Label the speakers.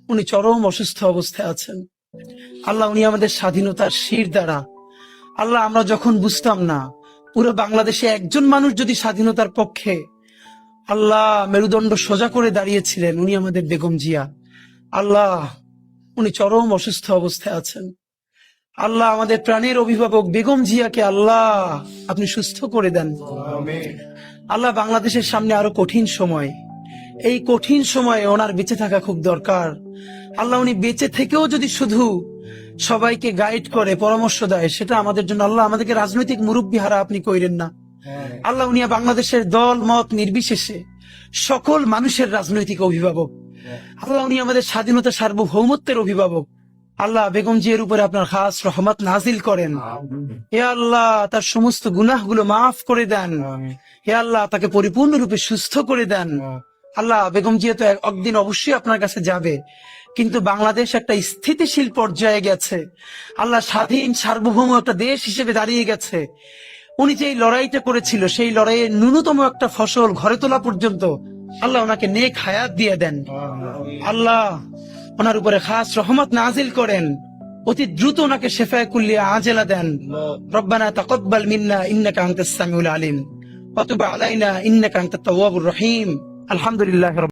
Speaker 1: উনি চরম অসুস্থ অবস্থায় আছেন। আল্লাহ, উনি আমাদের স্বাধীনতার শির দ্বারা। আল্লাহ, আমরা যখন বুঝতাম না, পুরো বাংলাদেশে একজন মানুষ যদি স্বাধীনতার পক্ষে আল্লাহ মেরুদণ্ড সোজা করে দাঁড়িয়েছিলেন, উনি আমাদের বেগম জিয়া। আল্লাহ, উনি চরম অসুস্থ অবস্থায় আছেন। আল্লাহ, আমাদের প্রাণের অভিভাবক বেগম জিয়াকে আল্লাহ আপনি সুস্থ করে দেন। আল্লাহ, বাংলাদেশের সামনে আরো কঠিন সময়, এই কঠিন সময়ে ওনার বেঁচে থাকা খুব দরকার। আল্লাহ, উনি বেঁচে থেকেও যদি শুধু সবাইকে গাইড করে, পরামর্শ দেয়, সেটা আমাদের জন্য। আল্লাহ, আমাদেরকে রাজনৈতিক মুরব্বী হারা আপনি কইরেন না। আল্লাহ, উনি বাংলাদেশের দল মত নির্বিশেষে সকল মানুষের রাজনৈতিক অভিভাবক। আল্লাহ, উনি আমাদের স্বাধীনতা সার্বভৌমত্বের অভিভাবক। আল্লাহ, বেগম জিয়ার উপরে আপনার খাস রহমত নাজিল করেন। হে আল্লাহ, তার সমস্ত গুনাহগুলো মাফ করে দেন। হে আল্লাহ, তাকে পরিপূর্ণরূপে সুস্থ করে দেন। আল্লাহ, বেগম জিয়া তো একদিন অবশ্যই আপনার কাছে যাবে, কিন্তু বাংলাদেশ একটা স্থিতিশীল পর্যায়ে গেছে। আল্লাহ, স্বাধীন সার্বভৌম একটা দেশ হিসেবে দাঁড়িয়ে গেছে। উনি যে লড়াইটা করেছিল, সেই লড়াইয়ের ন্যূনতম একটা ফসল ঘরে তোলা পর্যন্ত আল্লাহ ওনাকে নেক হায়াত দিয়ে দেন। আল্লাহ, ওনার উপরে খাস রহমত নাজিল করেন। অতি দ্রুত ওনাকে শেফায়ে কুল্লিয়া আজেলা দেন। রব্বানা তাকাব্বাল মিন্না ইন্নাকা আনতাস সামিউল আলিম ওয়া তুব আলাইনা ইন্নাকা আনতাত তাওয়াবুর রহিম। আলহামদুলিল্লাহ।